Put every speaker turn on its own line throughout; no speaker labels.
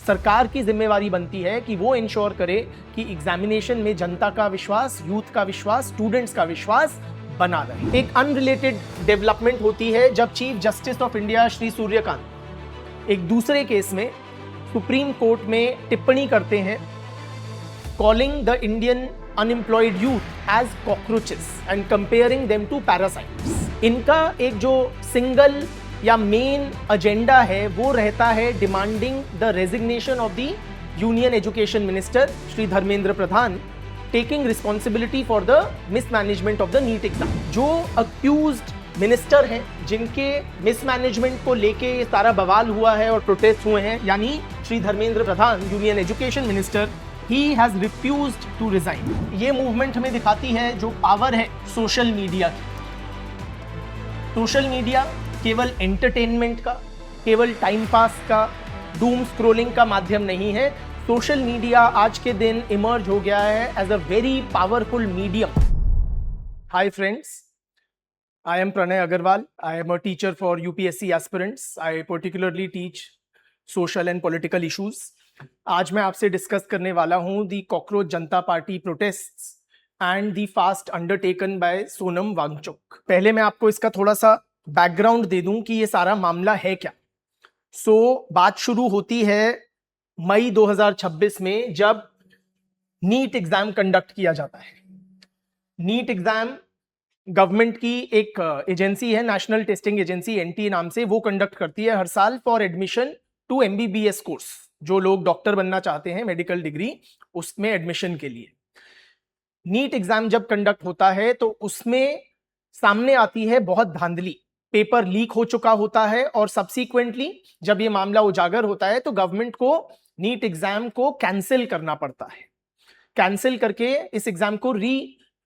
सरकार की जिम्मेवारी बनती है कि वो इंश्योर करे कि एग्जामिनेशन में जनता का विश्वास, यूथ का विश्वास, स्टूडेंट्स का विश्वास बना रहे। एक अनरिलेटेड डेवलपमेंट होती है जब chief justice of India Shri Suryakant एक दूसरे केस में सुप्रीम कोर्ट में टिप्पणी करते हैं, calling the Indian unemployed youth as cockroaches and comparing them to parasites. इनका एक जो सिंगल या मेन एजेंडा है वो रहता है demanding the resignation of the union education minister Shri Dharmendra Pradhan, taking responsibility for the mismanagement of the NEET exam. जो accused minister हैं जिनके मिसमैनेजमेंट को लेके सारा बवाल हुआ है और प्रोटेस्ट हुए हैं, यानी Shri Dharmendra Pradhan union education minister, he has refused to resign। ये मूवमेंट हमें दिखाती है जो पावर है सोशल मीडिया की। सोशल मीडिया केवल एंटरटेनमेंट का, केवल टाइम पास का, डूम स्क्रोलिंग का माध्यम नहीं है। सोशल मीडिया आज के दिन इमर्ज हो गया है as a very powerful medium. Hi friends, I am Pranay Agarwal. I am a teacher for UPSC aspirants. I particularly teach social and political issues. आज मैं आपसे डिस्कस करने वाला हूं the cockroach Janata party protests and the fast undertaken by Sonam Wangchuk. पहले मैं आपको इसका थोड़ा सा बैकग्राउंड दे दूं कि ये सारा मामला है क्या। बात शुरू होती है मई 2026 में जब नीट एग्जाम कंडक्ट किया जाता है। नीट एग्जाम गवर्नमेंट की एक एजेंसी है, नेशनल टेस्टिंग एजेंसी एनटीए नाम से, वो कंडक्ट करती है हर साल for admission to MBBS course. जो लोग डॉक्टर बनना चाहते हैं, मेडिकल डिग्री, उसमें एडमिशन के लिए नीट एग्जाम जब कंडक्ट होता है तो उसमें सामने आती है बहुत धांधली। पेपर लीक हो चुका होता है और सब्सीक्वेंटली जब ये मामला उजागर होता है तो गवर्नमेंट को नीट एग्जाम को कैंसिल करना पड़ता है। कैंसिल करके इस एग्जाम को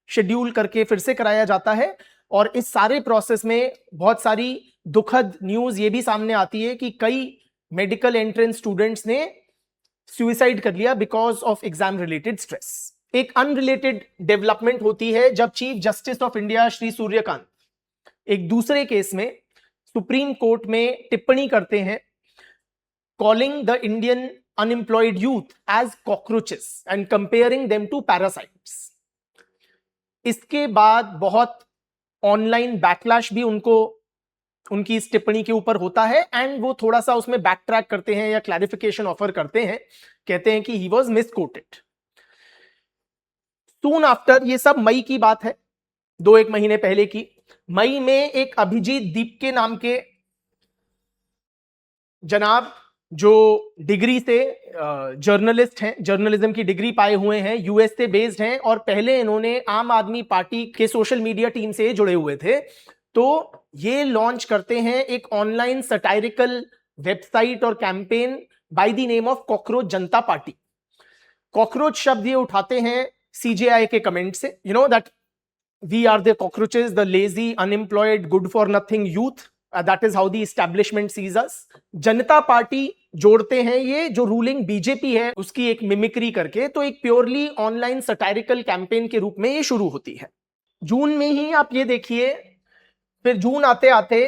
शेड्यूल करके फिर से कराया जाता है। और इस सारे प्रोसेस में बहुत सारी दुखद न्यूज ये भी सामने आती है कि कई मेडिकल एंट्रेंस स्टूडेंट्स ने सुसाइड कर लिया because of exam related stress. एक अनरिलेटेड डेवलपमेंट होती है जब chief justice of India Shri Suryakant एक दूसरे केस में सुप्रीम कोर्ट में टिप्पणी करते हैं, calling the Indian unemployed youth as cockroaches and comparing them to parasites. इसके बाद बहुत ऑनलाइन बैकलैश भी उनकी इस टिप्पणी के ऊपर होता है एंड वो थोड़ा सा उसमें बैक ट्रैक करते हैं या क्लैरिफिकेशन ऑफर करते हैं, कहते हैं कि he was misquoted. Soon after, ये सब मई की बात है, 2-1 महीने पहले की। मई में एक अभिजीत दीपके नाम के जनाब जो डिग्री से जर्नलिस्ट हैं, जर्नलिज्म की डिग्री पाए हुए हैं, यूएस से बेस्ड हैं और पहले इन्होंने आम आदमी पार्टी के सोशल मीडिया टीम से जुड़े हुए थे। तो ये लॉन्च करते हैं एक ऑनलाइन सटायरिकल वेबसाइट और campaign by the name of cockroach Janata party. Cockroach शब्द ये उठाते हैं सीजेआई के कमेंट से, you know that we are the cockroaches, the lazy unemployed good for nothing youth, that is how the establishment sees us. Janata party जोड़ते हैं ये जो रूलिंग बीजेपी है उसकी एक मिमिक्री करके। तो एक प्योरली ऑनलाइन सटायरिकल कैंपेन के रूप में ये शुरू होती है। जून में ही आप ये देखिए, फिर जून आते आते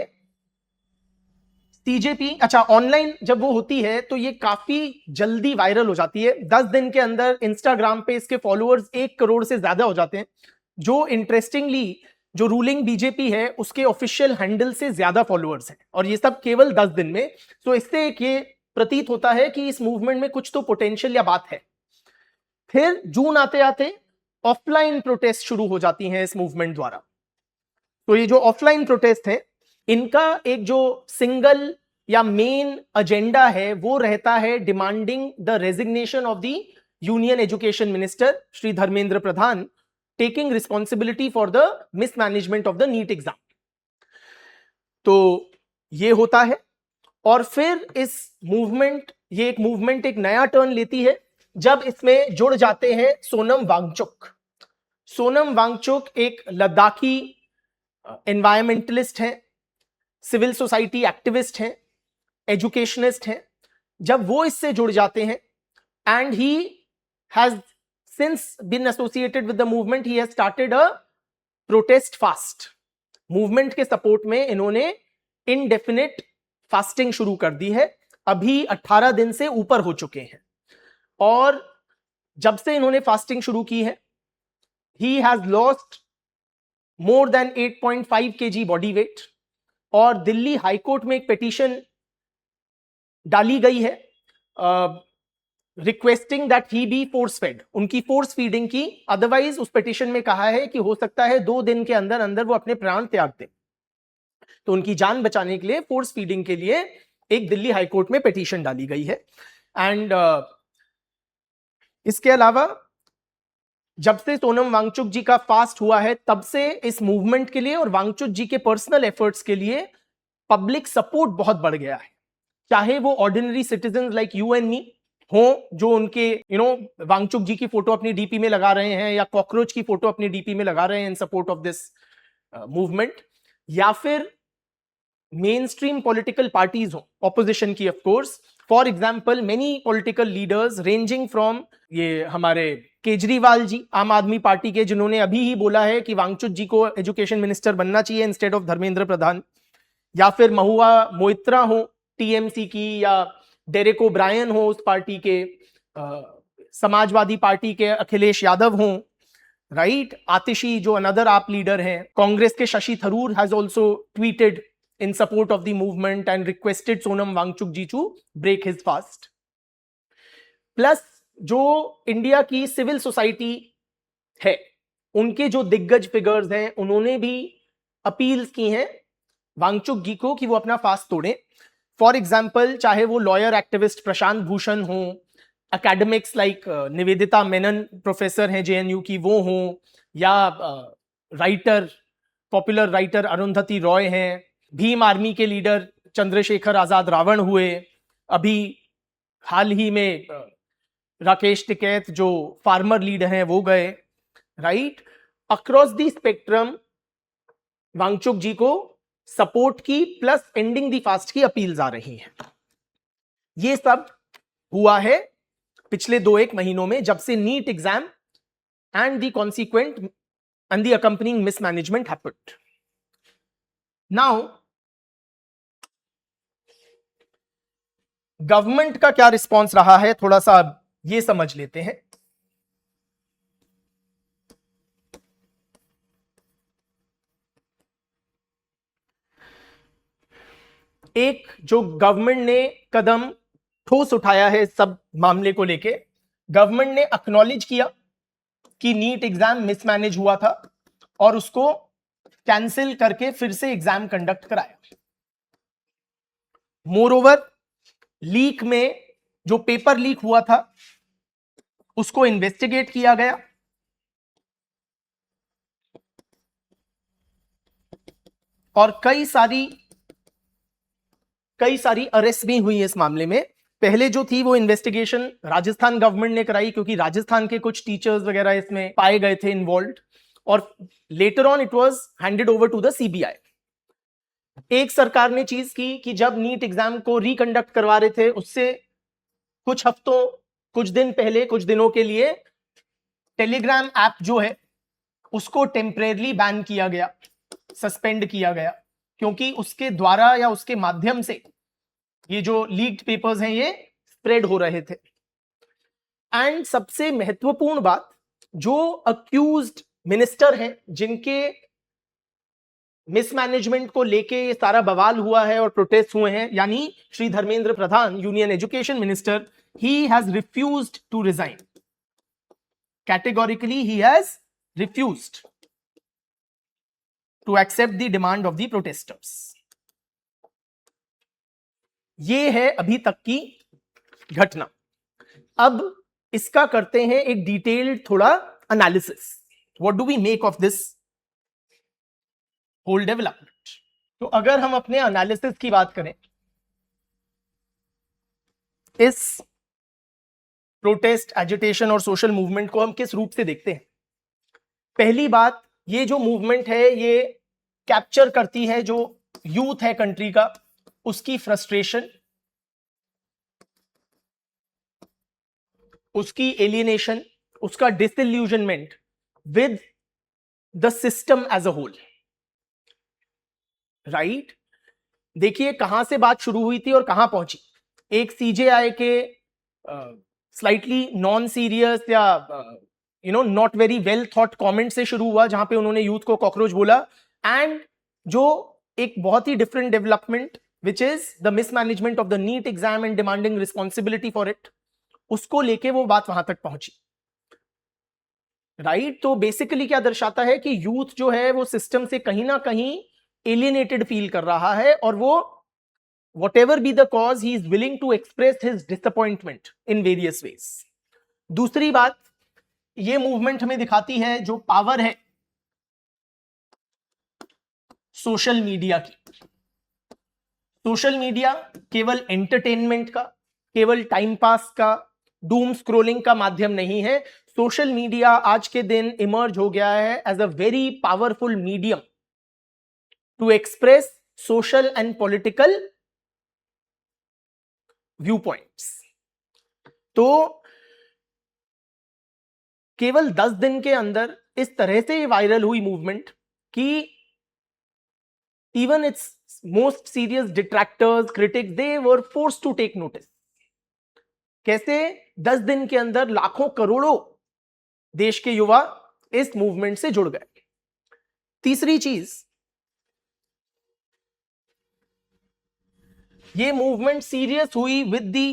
सीजेपी, ऑनलाइन जब वो होती है तो ये काफी जल्दी वायरल हो जाती है। 10 दिन के अंदर इंस्टाग्राम पे इसके फॉलोअर्स 1 करोड़ से ज्यादा हो जाते हैं, जो इंटरेस्टिंगली जो रूलिंग बीजेपी है उसके ऑफिशियल हैंडल से ज्यादा फॉलोअर्स हैं, और ये सब केवल 10 दिन में। तो इससे एक ये प्रतीत होता है कि इस मूवमेंट में कुछ तो पोटेंशियल या बात है। फिर जून आते आते ऑफलाइन प्रोटेस्ट शुरू हो जाती हैं इस मूवमेंट द्वारा। तो ये जो ऑफलाइन प्रोटेस्ट है, इनका एक जो सिंगल या मेन एजेंडा है वो रहता है demanding the resignation of the union education minister Shri Dharmendra Pradhan, taking responsibility for the mismanagement of the NEET exam. तो ये होता है और फिर ये एक मूवमेंट एक नया टर्न लेती है जब इसमें जुड़ जाते हैं सोनम वांगचुक। सोनम वांगचुक एक लद्दाखी एनवायरमेंटलिस्ट हैं, सिविल सोसाइटी एक्टिविस्ट हैं, एजुकेशनिस्ट हैं। जब वो इससे जुड़ जाते हैं and he has since been associated with the movement, he has started a protest fast. Movement के सपोर्ट में इन्होंने इनडेफिनिट फास्टिंग शुरू कर दी है। अभी 18 दिन से ऊपर हो चुके हैं और जब से इन्होंने फास्टिंग शुरू की है he has lost more than 8.5 kg body weight. और दिल्ली हाईकोर्ट में एक पिटीशन डाली गई है requesting that he be force fed, उनकी फोर्स फीडिंग की। अदरवाइज उस पिटीशन में कहा है कि हो सकता है 2 दिन के अंदर अंदर वो अपने प्राण त्याग दें, तो उनकी जान बचाने के लिए फोर्स फीडिंग के लिए एक दिल्ली हाईकोर्ट में पिटीशन डाली गई है। एंड इसके अलावा जब से सोनम वांगचुक जी का फास्ट हुआ है तब से इस मूवमेंट के लिए और वांगचुक जी के पर्सनल एफर्ट्स के लिए पब्लिक सपोर्ट बहुत बढ़ गया है। चाहे वो ordinary citizen like you and me हो जो उनके वांगचुक जी की फोटो अपनी डीपी में लगा रहे हैं या कॉकरोच की फोटो अपनी डीपी में लगा रहे हैं इन सपोर्ट ऑफ दिस मूवमेंट, या फिर मेन स्ट्रीम पॉलिटिकल पार्टीज हो ऑपोजिशन की। Of course for example many political leaders ranging from ये हमारे केजरीवाल जी आम आदमी पार्टी के, जिन्होंने अभी ही बोला है कि वांगचुक जी को एजुकेशन मिनिस्टर बनना चाहिए इंस्टेड ऑफ धर्मेंद्र प्रधान, या फिर महुआ मोइत्रा हो टीएमसी की, या डेरेक ओब्रायन हो उस पार्टी के, समाजवादी पार्टी के अखिलेश यादव हो, राइट, आतिशी जो अनदर आप लीडर हैं, कांग्रेस के Shashi Tharoor has also tweeted in support of the movement and requested Sonam Wangchuk ji to break his fast. Plus जो इंडिया की सिविल सोसाइटी है उनके जो दिग्गज फिगर्स हैं उन्होंने भी अपील्स की हैं वांगचुक जी को कि वो अपना फास्ट तोड़ें। फॉर एग्जाम्पल चाहे वो लॉयर एक्टिविस्ट प्रशांत भूषण हो, academics like Nivedita Menon professor हैं जेएनयू की वो हो, या writer popular writer Arundhati Roy हैं, भीम आर्मी के लीडर चंद्रशेखर आजाद रावण हुए, अभी हाल ही में राकेश टिकैत जो फार्मर लीडर हैं वो गए, right. Across the spectrum Wangchuk ji को सपोर्ट की प्लस एंडिंग द फास्ट की अपील्स आ रही हैं। ये सब हुआ है पिछले 2-1 महीनों में जब से NEET exam and the consequent and the accompanying mismanagement happened. Now government का क्या रिस्पॉन्स रहा है थोड़ा सा ये समझ लेते हैं। एक जो गवर्नमेंट ने कदम ठोस उठाया है सब मामले को लेके, गवर्नमेंट ने एक्नॉलेज किया कि नीट एग्जाम मिसमैनेज हुआ था और उसको कैंसिल करके फिर से एग्जाम कंडक्ट कराया। मोरओवर लीक में जो पेपर लीक हुआ था उसको इन्वेस्टिगेट किया गया और कई सारी अरेस्ट भी हुई इस मामले में। पहले जो थी वो इन्वेस्टिगेशन राजस्थान गवर्नमेंट ने कराई क्योंकि राजस्थान के कुछ टीचर्स वगैरह इसमें पाए गए थे इन्वॉल्व्ड, और letter on it was handed over to the CBI. एक सरकार ने चीज की कि जब नीट एग्जाम को रिकंडक्ट करवा रहे थे उससे कुछ दिन पहले कुछ दिनों के लिए टेलीग्राम ऐप जो है उसको टेम्परेरली बैन किया गया, सस्पेंड किया गया, क्योंकि उसके द्वारा या उसके माध्यम से ये जो लीक्ड पेपर्स हैं ये स्प्रेड हो रहे थे। एंड सबसे महत्वपूर्ण बात, जो अक्यूज्ड मिनिस्टर हैं जिनके मिसमैनेजमेंट को लेके ये सारा बवाल हुआ है और प्रोटेस्ट हुए हैं, यानी Shri Dharmendra Pradhan union education minister, he has refused to resign. Categorically he has refused to accept the demand of the protesters. ये है अभी तक की घटना। अब इसका करते हैं एक डिटेल्ड थोड़ा analysis. What do we make of this whole development? तो अगर हम अपने एनालिसिस की बात करें, इस प्रोटेस्ट, एजिटेशन और सोशल मूवमेंट को हम किस रूप से देखते हैं? पहली बात, ये जो मूवमेंट है ये कैप्चर करती है जो यूथ है कंट्री का, उसकी फ्रस्ट्रेशन, उसकी एलियनेशन, उसका disillusionment with the system as a whole, right. देखिए कहां से बात शुरू हुई थी और कहां पहुंची। एक सीजेआई के स्लाइटली नॉन सीरियस या not very well thought comment से शुरू हुआ, जहां पे उन्होंने यूथ को कॉकरोच बोला, एंड जो एक बहुत ही different development which is the mismanagement of the NEET exam and demanding responsibility for it, उसको लेके वो बात वहां तक पहुंची। राइट तो बेसिकली क्या दर्शाता है कि यूथ जो है वो सिस्टम से कहीं ना कहीं एलियनेटेड फील कर रहा है, और वो whatever be the cause, he is willing to express his disappointment in various ways. दूसरी बात ये मूवमेंट हमें दिखाती है जो पावर है सोशल मीडिया की। सोशल मीडिया केवल एंटरटेनमेंट का, केवल टाइम पास का, डूम स्क्रोलिंग का माध्यम नहीं है। सोशल मीडिया आज के दिन इमर्ज हो गया है as a very powerful medium to express social and political viewpoints. तो केवल 10 दिन के अंदर इस तरह से वायरल हुई मूवमेंट कि even its most serious detractors, critics, they were forced to take notice. कैसे 10 दिन के अंदर लाखों करोड़ों देश के युवा इस मूवमेंट से जुड़ गए। तीसरी चीज, ये मूवमेंट सीरियस हुई with the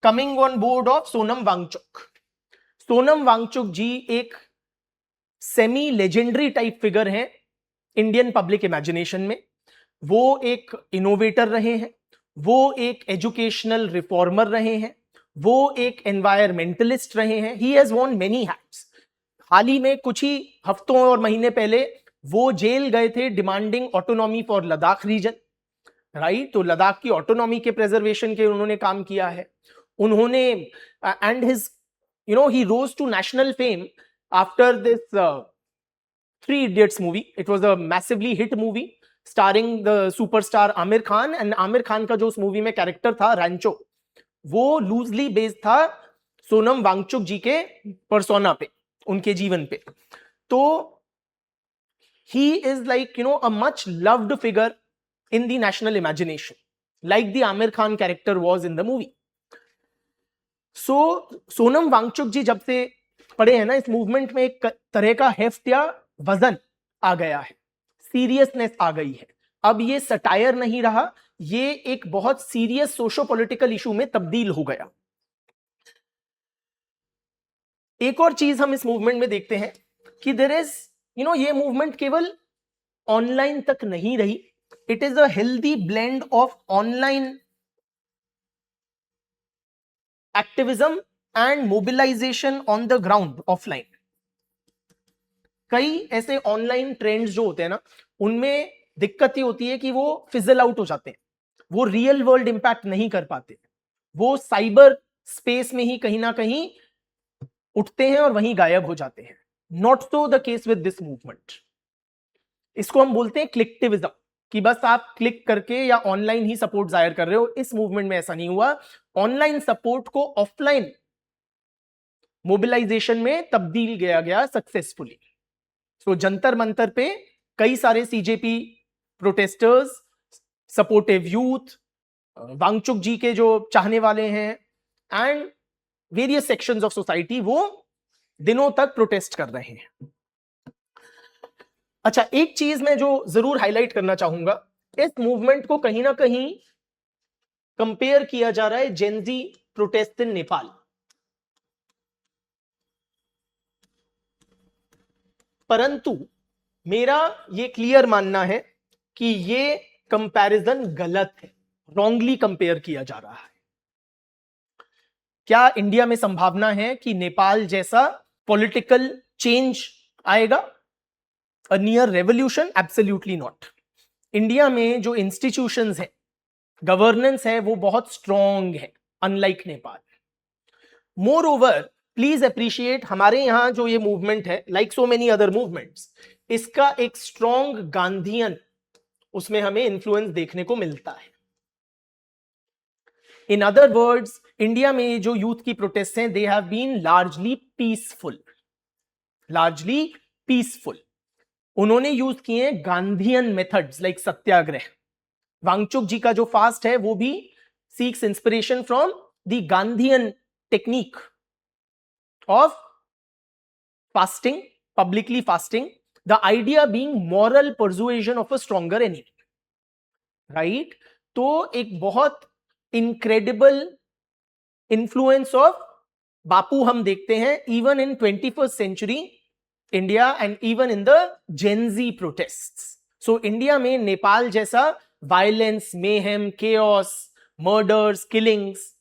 coming on board of Sonam Wangchuk. Sonam Wangchuk ji एक सेमी लेजेंडरी टाइप फिगर हैं इंडियन पब्लिक इमेजिनेशन में। वो एक इनोवेटर रहे हैं, वो एक एजुकेशनल रिफॉर्मर रहे हैं, वो एक एनवायरमेंटलिस्ट रहे हैं। He has worn many hats. हाल ही में कुछ ही हफ्तों और महीने पहले वो जेल गए थे demanding autonomy for Ladakh region. Right तो लद्दाख की ऑटोनॉमी के प्रिजर्वेशन के उन्होंने काम किया है। उन्होंने and his he rose to national fame after this Three Idiots movie. It was a massively hit movie starring the superstar Aamir Khan, and Aamir Khan का जो उस मूवी में कैरेक्टर था रैंचो, वो लूजली बेस्ड था सोनम वांगचुक जी के पर्सोना पे, उनके जीवन पे। तो he is like a much loved figure in the national imagination, like the Amir Khan character was in the movie. So Sonam Wangchuk जी जब से पड़े हैं ना इस मूवमेंट में, एक तरह का हेफ्ट या वजन आ गया है, सीरियसनेस आ गई है। अब ये सटायर नहीं रहा, ये एक बहुत सीरियस सोशो पॉलिटिकल इशू में तब्दील हो गया। एक और चीज हम इस मूवमेंट में देखते हैं कि देयर इज ये मूवमेंट केवल ऑनलाइन तक नहीं रही, it is a healthy blend of online activism and mobilisation on the ground offline. कई ऐसे ऑनलाइन ट्रेंड्स जो होते हैं ना, उनमें दिक्कत ये होती है कि वो फिजल आउट हो जाते हैं, वो रियल वर्ल्ड इंपैक्ट नहीं कर पाते, वो साइबर स्पेस में ही कहीं ना कहीं उठते हैं और वहीं गायब हो जाते हैं। Not so the case with this movement. इसको हम बोलते हैं क्लिकटिविज्म, कि बस आप क्लिक करके या ऑनलाइन ही सपोर्ट जाहिर कर रहे हो। इस मूवमेंट में ऐसा नहीं हुआ। ऑनलाइन सपोर्ट को ऑफलाइन मोबिलाइजेशन में तब्दील किया गया सक्सेसफुली। सो जंतर मंतर पे कई सारे CJP protesters, supportive youth, Wangchuk ji के जो चाहने वाले हैं, and various sections of society, वो दिनों तक प्रोटेस्ट कर रहे हैं। अच्छा, एक चीज मैं जो जरूर हाईलाइट करना चाहूंगा, इस मूवमेंट को कहीं ना कहीं कंपेयर किया जा रहा है जेनजी प्रोटेस्ट इन नेपाल। परंतु मेरा ये क्लियर मानना है कि ये कंपैरिजन गलत है, रॉन्गली कंपेयर किया जा रहा है। क्या इंडिया में संभावना है कि नेपाल जैसा पॉलिटिकल चेंज आएगा, अ near revolution? Absolutely not. India में जो इंस्टीट्यूशंस है, गवर्नेंस है, वो बहुत स्ट्रॉन्ग है, unlike Nepal. More over, please appreciate, हमारे यहां जो ये मूवमेंट है, like so many other movements, इसका एक स्ट्रॉन्ग गांधीयन उसमें हमें इन्फ्लुएंस देखने को मिलता है। इन अदर वर्ड्स, इंडिया में जो यूथ की प्रोटेस्ट हैं, they have been largely peaceful, largely peaceful. उन्होंने यूज किए गांधीयन मेथड्स लाइक सत्याग्रह, वांगचुक जी का जो फास्ट है वो भी seeks inspiration from the Gandhian technique of fasting, publicly fasting, the idea being moral persuasion of a stronger enemy, right. तो एक बहुत इनक्रेडिबल इन्फ्लुएंस ऑफ बापू हम देखते हैं even in 21st century India and even in the Gen Z protests. So India में नेपाल जैसा violence, mayhem, chaos, murders, killings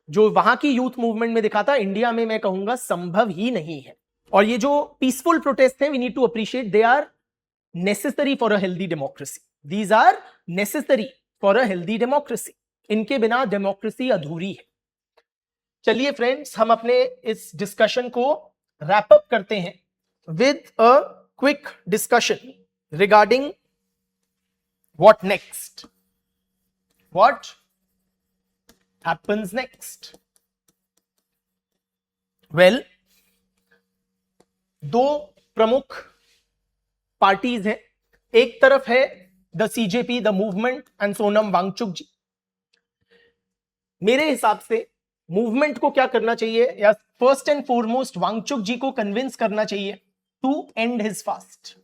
जो वहां की यूथ मूवमेंट में दिखा था, इंडिया में मैं कहूंगा संभव ही नहीं है। और ये जो पीसफुल प्रोटेस्ट है, we need to appreciate, they are necessary for a healthy democracy. These are necessary for a healthy democracy. इनके बिना डेमोक्रेसी अधूरी है। चलिए फ्रेंड्स, हम अपने इस डिस्कशन को रैप अप करते हैं with a quick discussion regarding what next, what happens next. Well, दो प्रमुख पार्टीज हैं। एक तरफ है the CJP, the movement and Sonam Wangchuk ji. मेरे हिसाब से मूवमेंट को क्या करना चाहिए, या first and foremost Wangchuk ji को कन्विंस करना चाहिए टू एंड हिज फास्ट।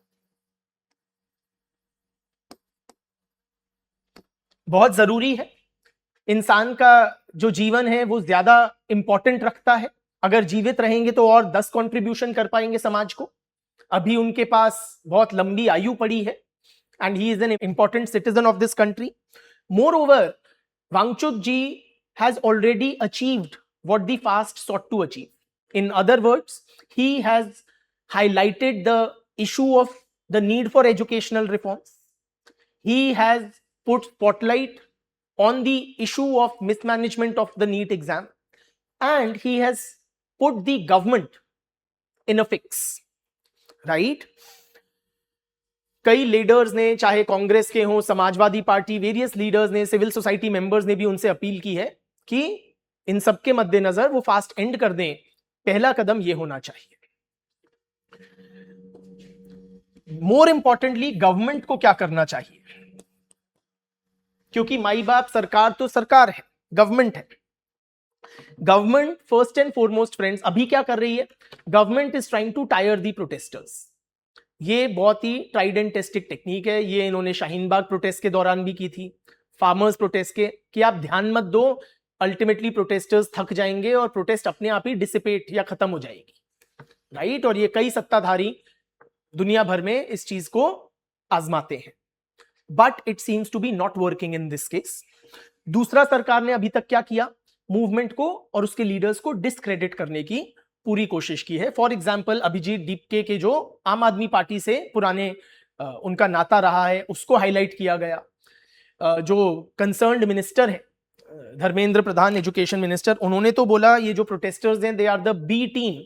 बहुत जरूरी है। इंसान का जो जीवन है वो ज्यादा इंपॉर्टेंट रखता है। अगर जीवित रहेंगे तो और 10 कंट्रीब्यूशन कर पाएंगे समाज को। अभी उनके पास बहुत लंबी आयु पड़ी है and he is an important citizen of this country. Moreover, Wangchuk ji has already achieved what the fast sought to achieve. In other words, he has highlighted the issue of the need for educational reforms. He has put spotlight on the issue of mismanagement of the NEET exam, and he has put the government in a fix, right? कई leaders ने, चाहे कांग्रेस के हों, Samajwadi party, various leaders ने, civil society members ने भी उनसे appeal की है कि इन सबके मद्देनजर वो फास्ट एंड कर दें। पहला कदम ये होना चाहिए। मोर इंपॉर्टेंटली, गवर्नमेंट को क्या करना चाहिए, क्योंकि माई बाप सरकार तो सरकार है, गवर्नमेंट है। Government first and foremost friends अभी क्या कर रही है, government is trying to tire the protesters. ये बहुत ही ट्राइड एंड टेस्टेड टेक्निक है। ये इन्होंने शाहीन बाग प्रोटेस्ट के दौरान भी की थी, फार्मर्स प्रोटेस्ट के, कि आप ध्यान मत दो, अल्टीमेटली प्रोटेस्टर्स थक जाएंगे और प्रोटेस्ट अपने आप ही डिसिपेट या खत्म हो जाएगी, राइट। और ये कई सत्ताधारी दुनिया भर में इस चीज को आजमाते हैं, but it seems to be not working in this case. दूसरा, सरकार ने अभी तक क्या किया, मूवमेंट को और उसके लीडर्स को डिस्क्रेडिट करने की पूरी कोशिश की है। फॉर एग्जाम्पल, अभिजीत दीपके के जो आम आदमी पार्टी से पुराने उनका नाता रहा है उसको हाईलाइट किया गया। जो कंसर्न्ड मिनिस्टर है धर्मेंद्र प्रधान, एजुकेशन मिनिस्टर, उन्होंने तो बोला ये जो प्रोटेस्टर्स हैं they are the B team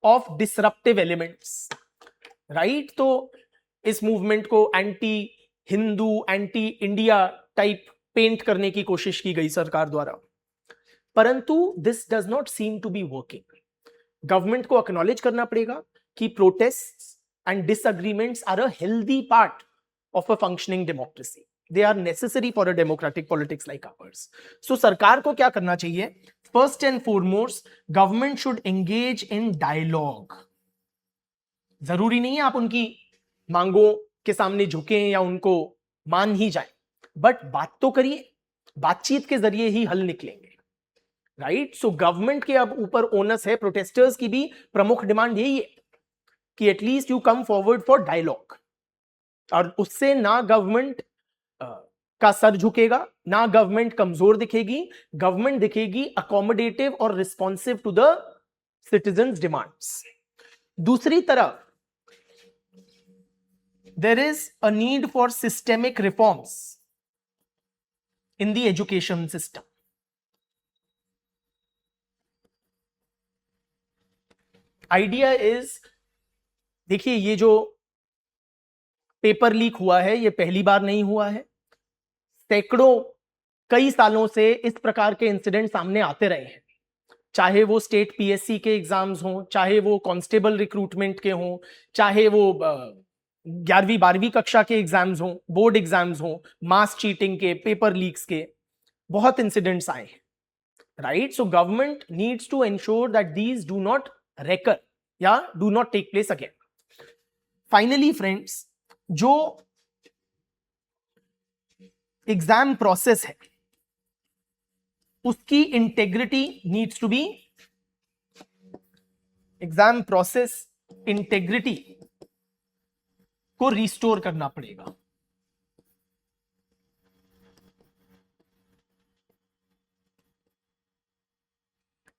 of disruptive elements, right. तो इस मूवमेंट को anti Hindu, anti India type paint करने की कोशिश की गई सरकार द्वारा, परंतु this does not seem to be working. Government को एक्नॉलेज करना पड़ेगा कि protests and disagreements are a healthy part of a functioning democracy. They are necessary for a democratic politics like ours. So सरकार को क्या करना चाहिए? First and foremost, government should engage in dialogue. जरूरी नहीं है आप उनकी मांगों के सामने झुकें या उनको मान ही जाएं, बट बात तो करिए, बातचीत के जरिए ही हल निकलेंगे, राइट। सो गवर्नमेंट के अब ऊपर ओनस है। प्रोटेस्टर्स की भी प्रमुख डिमांड यही है कि at least you come forward for dialogue, और उससे ना गवर्नमेंट का सर झुकेगा, ना गवर्नमेंट कमजोर दिखेगी, गवर्नमेंट दिखेगी अकोमोडेटिव और responsive to the citizens demands. दूसरी तरफ, there is a need for systemic reforms in the education system. Idea is, देखिए ये जो पेपर लीक हुआ है ये पहली बार नहीं हुआ है। सैकड़ों, कई सालों से इस प्रकार के इंसिडेंट सामने आते रहे हैं, चाहे वो स्टेट पीएससी के एग्जाम्स हों, चाहे वो कांस्टेबल रिक्रूटमेंट के हों, चाहे वो 11वीं 12वीं कक्षा के एग्जाम्स हों, बोर्ड एग्जाम्स हों, मास चीटिंग के, पेपर लीक्स के, बहुत इंसिडेंट्स आए हैं, right? So government needs to ensure that these do not recur या do not take place again. Finally friends, जो एग्जाम प्रोसेस है उसकी integrity needs to be, exam process integrity को रिस्टोर करना पड़ेगा.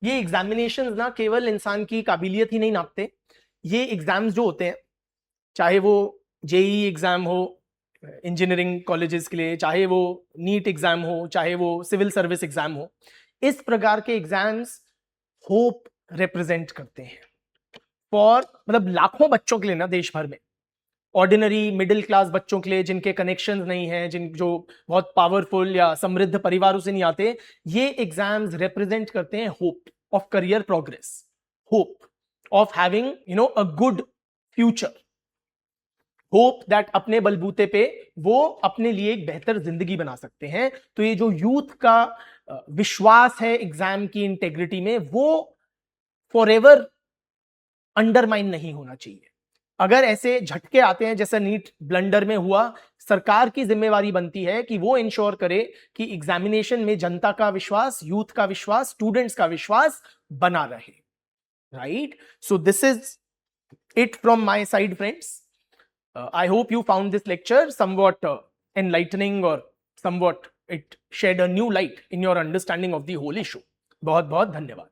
ये एग्जामिनेशंस ना केवल इंसान की काबिलियत ही नहीं नापते, ये एग्जाम्स जो होते हैं, चाहे वो जेई एग्जाम हो इंजीनियरिंग कॉलेजेस के लिए, चाहे वो नीट एग्जाम हो, चाहे वो सिविल सर्विस एग्जाम हो, इस प्रकार के एग्जाम्स होप रिप्रेजेंट करते हैं फॉर, मतलब लाखों बच्चों के लिए ना, देश भर में ऑर्डिनरी मिडिल क्लास बच्चों के लिए जिनके कनेक्शंस नहीं हैं, जिन जो बहुत पावरफुल या समृद्ध परिवारों से नहीं आते, ये एग्जाम्स रिप्रेजेंट करते हैं hope of career progress, hope of having a good future, hope that अपने बलबूते पे वो अपने लिए एक बेहतर जिंदगी बना सकते हैं. तो ये जो यूथ का विश्वास है एग्जाम की इंटेग्रिटी में, वो फॉरएवर अंडरमाइन नहीं होना चाहिए. अगर ऐसे झटके आते हैं जैसा नीट ब्लंडर में हुआ, सरकार की जिम्मेवारी बनती है कि वो इंश्योर करे कि एग्जामिनेशन में जनता का विश्वास, यूथ का विश्वास, स्टूडेंट्स का विश्वास बना रहे, right? So this is it from my side friends. I hope you found this lecture somewhat enlightening, or somewhat it shed a new light in your understanding of the whole issue. बहुत बहुत धन्यवाद.